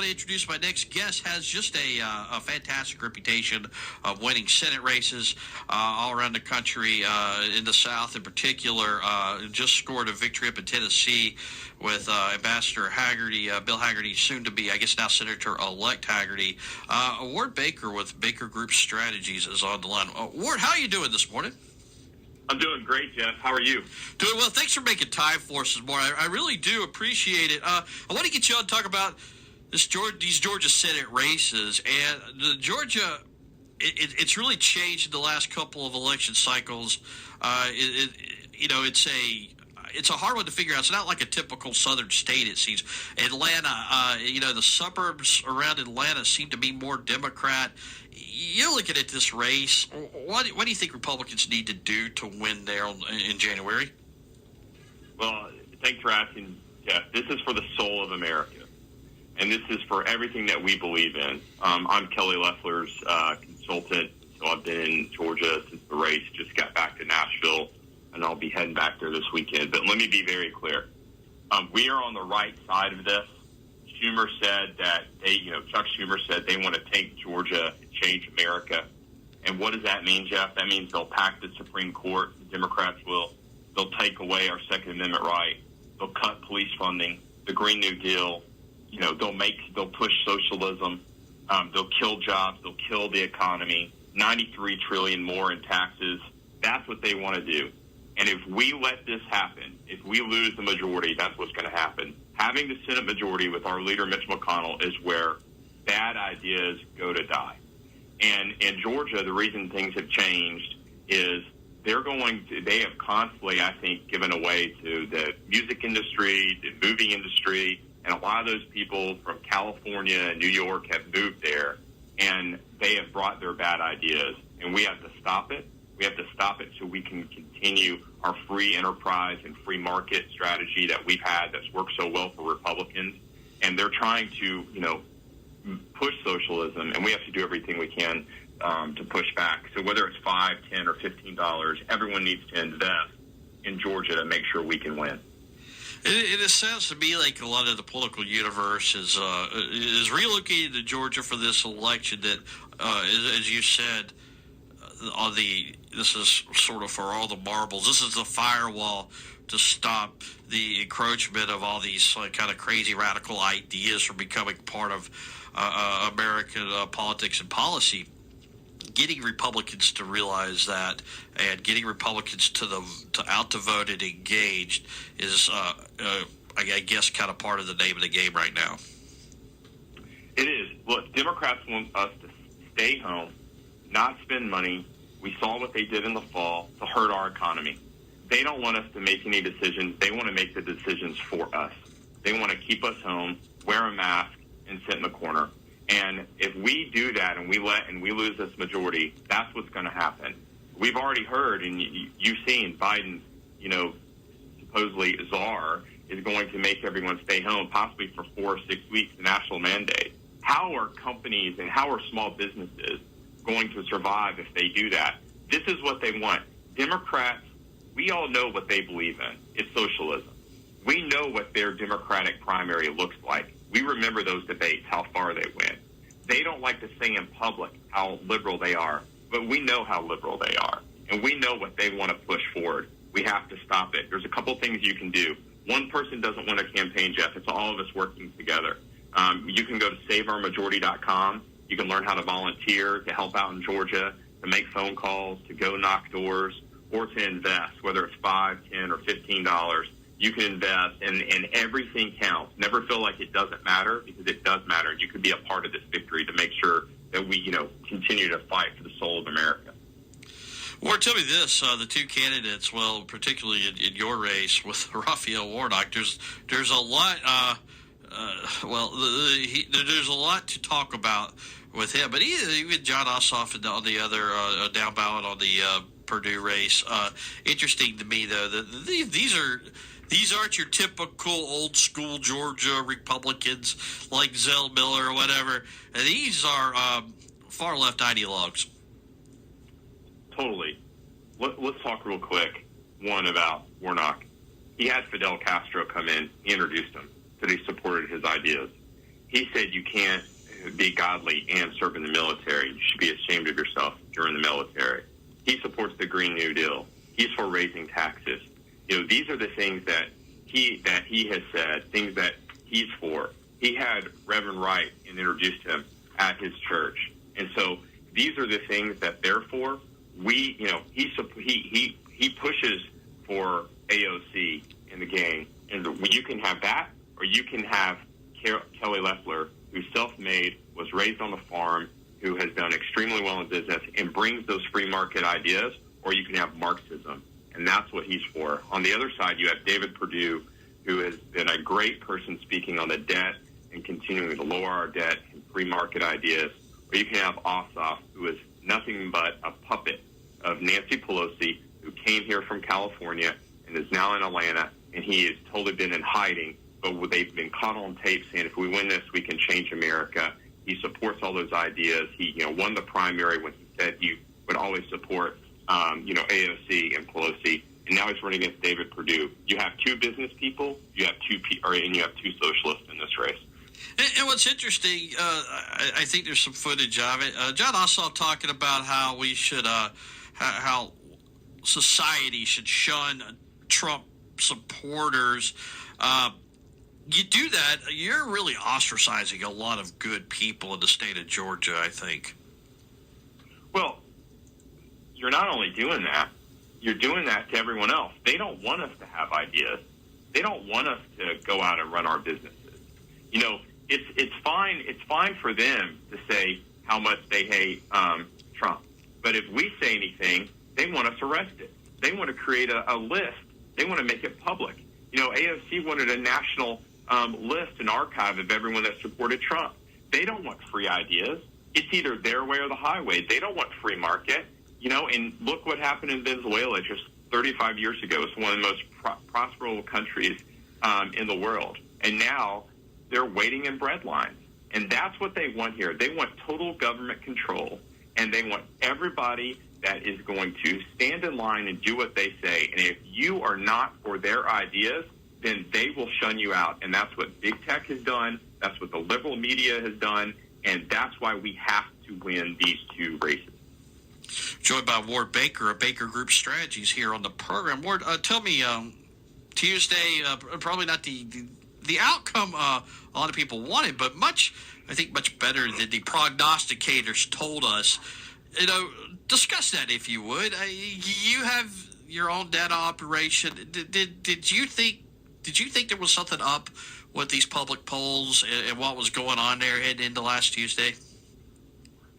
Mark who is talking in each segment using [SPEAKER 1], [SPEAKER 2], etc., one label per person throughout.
[SPEAKER 1] want to introduce my next guest. Has just a fantastic reputation of winning Senate races all around the country, in the South in particular. Just scored a victory up in Tennessee with Ambassador Hagerty, Bill Hagerty, soon to be, I guess now Senator-elect Hagerty. Ward Baker with Baker Group Strategies is on the line. Ward, how are you doing this morning?
[SPEAKER 2] I'm doing great, Jeff. How are you?
[SPEAKER 1] Doing well. Thanks for making time for us this morning. I really do appreciate it. I want to get you on to talk about these Georgia Senate races. And the Georgia, it's really changed in the last couple of election cycles. It's a hard one to figure out. It's not like a typical southern state, it seems. Atlanta, the suburbs around Atlanta seem to be more Democrat. You're looking at this race. What do you think Republicans need to do to win there in January?
[SPEAKER 2] Well, thanks for asking, Jeff. This is for the soul of America, and this is for everything that we believe in. I'm Kelly Loeffler's consultant, so I've been in Georgia since the race. Just got back to Nashville, and I'll be heading back there this weekend. But let me be very clear. We are on the right side of this. Schumer said that Chuck Schumer said they want to take Georgia and change America. And what does that mean, Jeff? That means they'll pack the Supreme Court. The Democrats will. They'll take away our Second Amendment right. They'll cut police funding, the Green New Deal. They'll push socialism. They'll kill jobs. They'll kill the economy. $93 trillion more in taxes. That's what they want to do. And if we let this happen, if we lose the majority, that's what's going to happen. Having the Senate majority with our leader, Mitch McConnell, is where bad ideas go to die. And in Georgia, the reason things have changed is they have constantly, I think, given away to the music industry, the movie industry, and a lot of those people from California and New York have moved there, and they have brought their bad ideas. And we have to stop it. We have to stop it so we can continue our free enterprise and free market strategy that we've had that's worked so well for Republicans. And they're trying to, push socialism, and we have to do everything we can to push back. So whether it's $5, $10, or $15, everyone needs to invest in Georgia to make sure we can win.
[SPEAKER 1] It sounds to me like a lot of the political universe is relocated to Georgia for this election. That, as you said, this is sort of for all the marbles. This is the firewall to stop the encroachment of all these kind of crazy radical ideas from becoming part of American politics and policy. Getting Republicans to realize that and getting Republicans to out to vote and engaged is, I guess, kind of part of the name of the game right now.
[SPEAKER 2] It is. Look, Democrats want us to stay home, not spend money. We saw what they did in the fall to hurt our economy. They don't want us to make any decisions. They want to make the decisions for us. They want to keep us home, wear a mask, and sit in the corner. And if we do that and we lose this majority, that's what's going to happen. We've already heard, and you've seen Biden, supposedly czar, is going to make everyone stay home, possibly for 4 or 6 weeks, the national mandate. How are companies and how are small businesses going to survive if they do that? This is what they want. Democrats, we all know what they believe in. It's socialism. We know what their Democratic primary looks like. We remember those debates, how far they went. They don't like to say in public how liberal they are, but we know how liberal they are, and we know what they want to push forward. We have to stop it. There's a couple things you can do. One person doesn't win a campaign, Jeff. It's all of us working together. You can go to SaveOurMajority.com. You can learn how to volunteer to help out in Georgia, to make phone calls, to go knock doors, or to invest, whether it's $5, $10, or $15. You can invest, and everything counts. Never feel like it doesn't matter, because it does matter. You could be a part of this victory to make sure that we, continue to fight for the soul of America.
[SPEAKER 1] Ward, tell me this: the two candidates, well, particularly in your race with Raphael Warnock, there's a lot. There's a lot to talk about with him. But even John Ossoff on the other down ballot on the Purdue race. Interesting to me, though, that these aren't your typical old school Georgia Republicans like Zell Miller or whatever. These are far left ideologues.
[SPEAKER 2] Totally. Let's talk real quick, one, about Warnock. He had Fidel Castro come in. He introduced him, that he supported his ideas. he said you can't be godly and serve in the military. You should be ashamed of yourself if you're in the military. He supports the Green New Deal. He's for raising taxes. These are the things that he has said, things that he's for. He had Reverend Wright and introduced him at his church. And so these are the things that they're for. He pushes for AOC in the gang. And you can have that, or you can have Kelly Loeffler, who's self-made, was raised on a farm, who has done extremely well in business and brings those free market ideas, or you can have Marxism. And that's what he's for. On the other side, you have David Perdue, who has been a great person speaking on the debt and continuing to lower our debt and free market ideas. Or you can have Ossoff, who is nothing but a puppet of Nancy Pelosi, who came here from California and is now in Atlanta, and he has totally been in hiding. But they've been caught on tape saying, if we win this, we can change America. He supports all those ideas. He won the primary when he said he would always support AOC and Pelosi, and now he's running against David Perdue. You have two business people, and you have two socialists in this race.
[SPEAKER 1] And what's interesting, I think there's some footage of it. John Ossoff talking about how we should, how society should shun Trump supporters. You do that, you're really ostracizing a lot of good people in the state of Georgia, I think.
[SPEAKER 2] Well, you're not only doing that, you're doing that to everyone else. They don't want us to have ideas. They don't want us to go out and run our businesses. It's fine. It's fine for them to say how much they hate Trump. But if we say anything, they want us arrested. They want to create a list. They want to make it public. AOC wanted a national list, an archive of everyone that supported Trump. They don't want free ideas. It's either their way or the highway. They don't want free market. And look what happened in Venezuela just 35 years ago. It's one of the most prosperous countries in the world. And now they're waiting in bread lines. And that's what they want here. They want total government control. And they want everybody that is going to stand in line and do what they say. And if you are not for their ideas, then they will shun you out. And that's what big tech has done. That's what the liberal media has done. And that's why we have to win these two races.
[SPEAKER 1] Joined by Ward Baker of Baker Group Strategies here on the program. Ward, tell me, Tuesday, probably not the outcome a lot of people wanted, but much better than the prognosticators told us. Discuss that if you would. You have your own data operation. Did you think there was something up with these public polls and what was going on there heading into last Tuesday?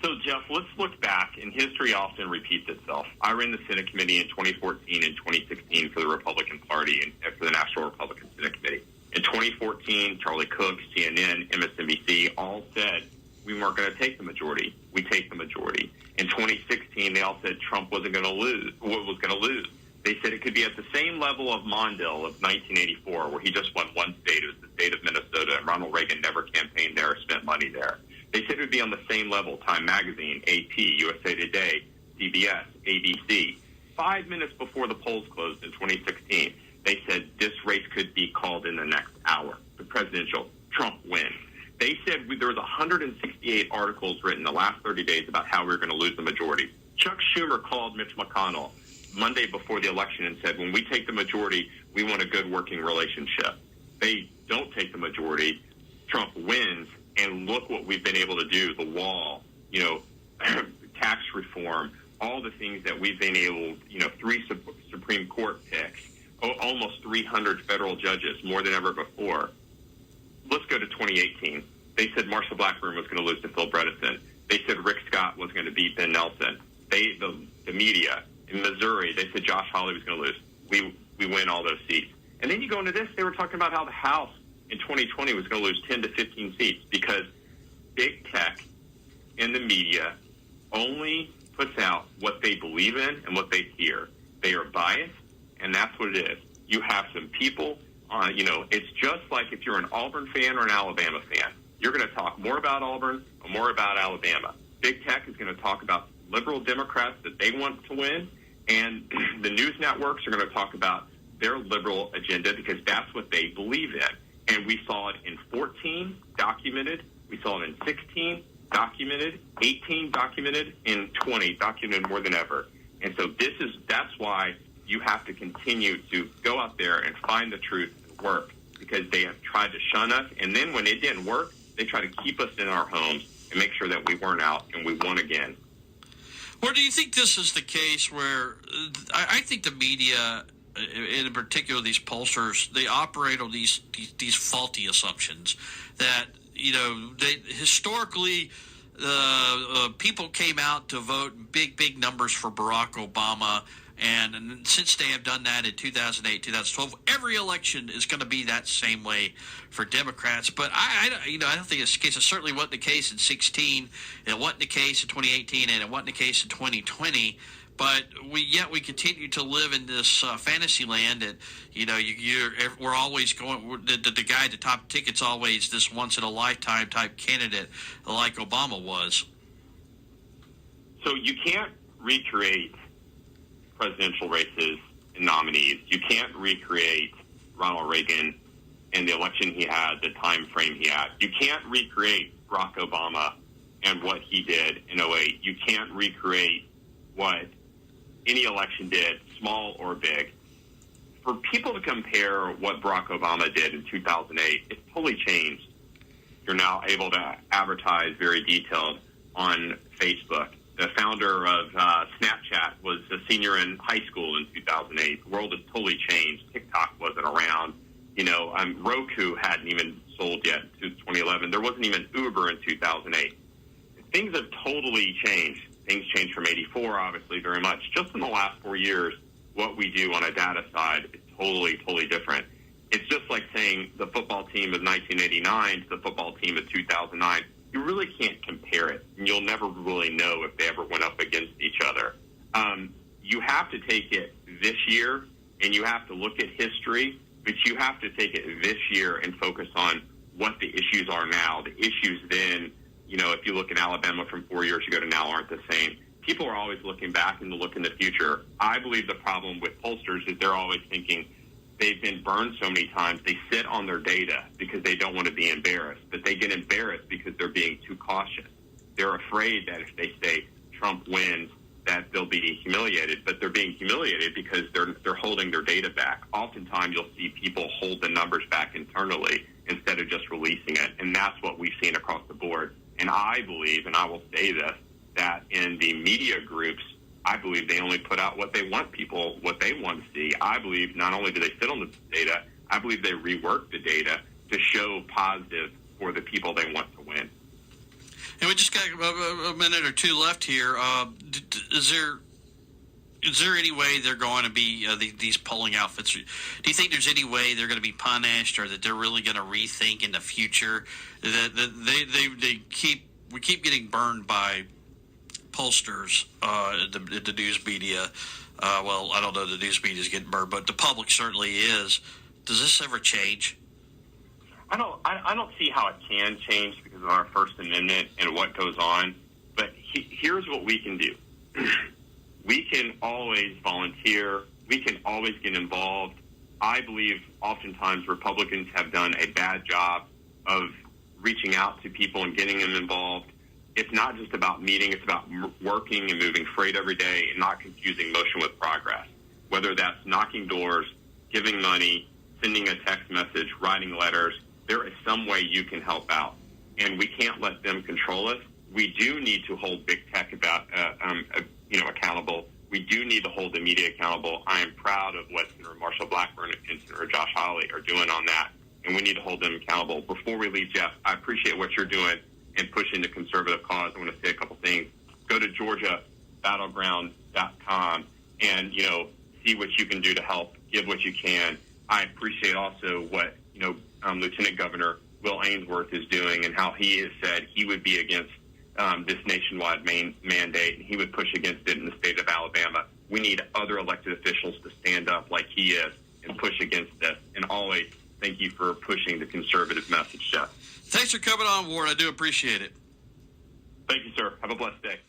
[SPEAKER 2] So, Jeff, let's look back, and history often repeats itself. I ran the Senate Committee in 2014 and 2016 for the Republican Party and for the National Republican Senate Committee. In 2014, Charlie Cook, CNN, MSNBC all said we weren't going to take the majority. We take the majority. In 2016, they all said Trump was going to lose. They said it could be at the same level of Mondale of 1984, where he just won one state. It was the state of Minnesota, and Ronald Reagan never campaigned there or spent money there. They said it would be on the same level, Time Magazine, AP, USA Today, CBS, ABC. 5 minutes before the polls closed in 2016, they said this race could be called in the next hour. The presidential, Trump wins. They said there was 168 articles written the last 30 days about how we were going to lose the majority. Chuck Schumer called Mitch McConnell Monday before the election and said, when we take the majority, we want a good working relationship. They don't take the majority. Trump wins. And look what we've been able to do, the wall, tax reform, all the things that we've been able, 3 Supreme Court picks, almost 300 federal judges, more than ever before. Let's go to 2018. They said Marsha Blackburn was going to lose to Phil Bredesen. They said Rick Scott was going to beat Ben Nelson. The media in Missouri, they said Josh Hawley was going to lose. We win all those seats. And then you go into this, they were talking about how the House in 2020 was going to lose 10 to 15 seats because big tech and the media only puts out what they believe in and what they hear. They are biased, and that's what it is. You have some people, it's just like if you're an Auburn fan or an Alabama fan. You're going to talk more about Auburn or more about Alabama. Big tech is going to talk about liberal Democrats that they want to win, and the news networks are going to talk about their liberal agenda because that's what they believe in. And we saw it in 14, documented. We saw it in 16, documented. 18, documented. In 20, documented more than ever. And so that's why you have to continue to go out there and find the truth and work, because they have tried to shun us. And then when it didn't work, they try to keep us in our homes and make sure that we weren't out and we won again.
[SPEAKER 1] Or do you think this is the case where I think the media, in particular these pollsters, they operate on these faulty assumptions that, they historically people came out to vote in big numbers for Barack Obama. And since they have done that in 2008, 2012, every election is going to be that same way for Democrats. But I don't think it's the case. It certainly wasn't the case in 2016. It wasn't the case in 2018, and it wasn't the case in 2020. But we continue to live in this fantasy land that we're always going. The guy at the top ticket's always this once in a lifetime type candidate like Obama was.
[SPEAKER 2] So you can't recreate presidential races and nominees. You can't recreate Ronald Reagan and the election he had, the time frame he had. You can't recreate Barack Obama and what he did in 2008. You can't recreate what any election did, small or big. For people to compare what Barack Obama did in 2008, it's totally changed. You're now able to advertise very detailed on Facebook. The founder of Snapchat was a senior in high school in 2008. The world has totally changed. TikTok wasn't around. Roku hadn't even sold yet in 2011. There wasn't even Uber in 2008. Things have totally changed. Things changed from 84, obviously, very much. Just in the last 4 years, what we do on a data side is totally different. It's just like saying the football team of 1989 to the football team of 2009. You really can't compare it, and you'll never really know if they ever went up against each other. You have to take it this year, and you have to look at history, but you have to take it this year and focus on what the issues are now. The issues then, if you look at Alabama from 4 years ago to now, aren't the same. People are always looking back and to look in the future. I believe the problem with pollsters is they're always thinking they've been burned so many times. They sit on their data because they don't want to be embarrassed, but they get embarrassed because they're being too cautious. They're afraid that if they say Trump wins, that they'll be humiliated, but they're being humiliated because they're holding their data back. Oftentimes, you'll see people hold the numbers back internally instead of just releasing it, and that's what we've seen across the board. And I believe, and I will say this, that in the media groups, I believe they only put out what they want to see. I believe not only do they sit on the data, I believe they rework the data to show positive for the people they want to win.
[SPEAKER 1] And we just got a minute or two left here. Is there any way they're going to be these polling outfits? Do you think there's any way they're going to be punished, or that they're really going to rethink in the future? That we keep getting burned by pollsters, the news media. Well, I don't know if the news media is getting burned, but the public certainly is. Does this ever change?
[SPEAKER 2] I don't see how it can change because of our First Amendment and what goes on. But here's what we can do. We can always volunteer. We can always get involved. I believe oftentimes Republicans have done a bad job of reaching out to people and getting them involved. It's not just about meeting. It's about working and moving freight every day and not confusing motion with progress, whether that's knocking doors, giving money, sending a text message, writing letters. There is some way you can help out, and we can't let them control us. We do need to hold big tech accountable. We do need to hold the media accountable. I am proud of what Senator Marshall Blackburn and Senator Josh Hawley are doing on that, and we need to hold them accountable. Before we leave, Jeff, I appreciate what you're doing and pushing the conservative cause. I want to say a couple things. Go to GeorgiaBattleground.com and, see what you can do to help, give what you can. I appreciate also what, Lieutenant Governor Will Ainsworth is doing and how he has said he would be against this nationwide mandate, and he would push against it in the state of Alabama. We need other elected officials to stand up like he is and push against this. And always, thank you for pushing the conservative message, Jeff.
[SPEAKER 1] Thanks for coming on, Ward. I do appreciate it.
[SPEAKER 2] Thank you, sir. Have a blessed day.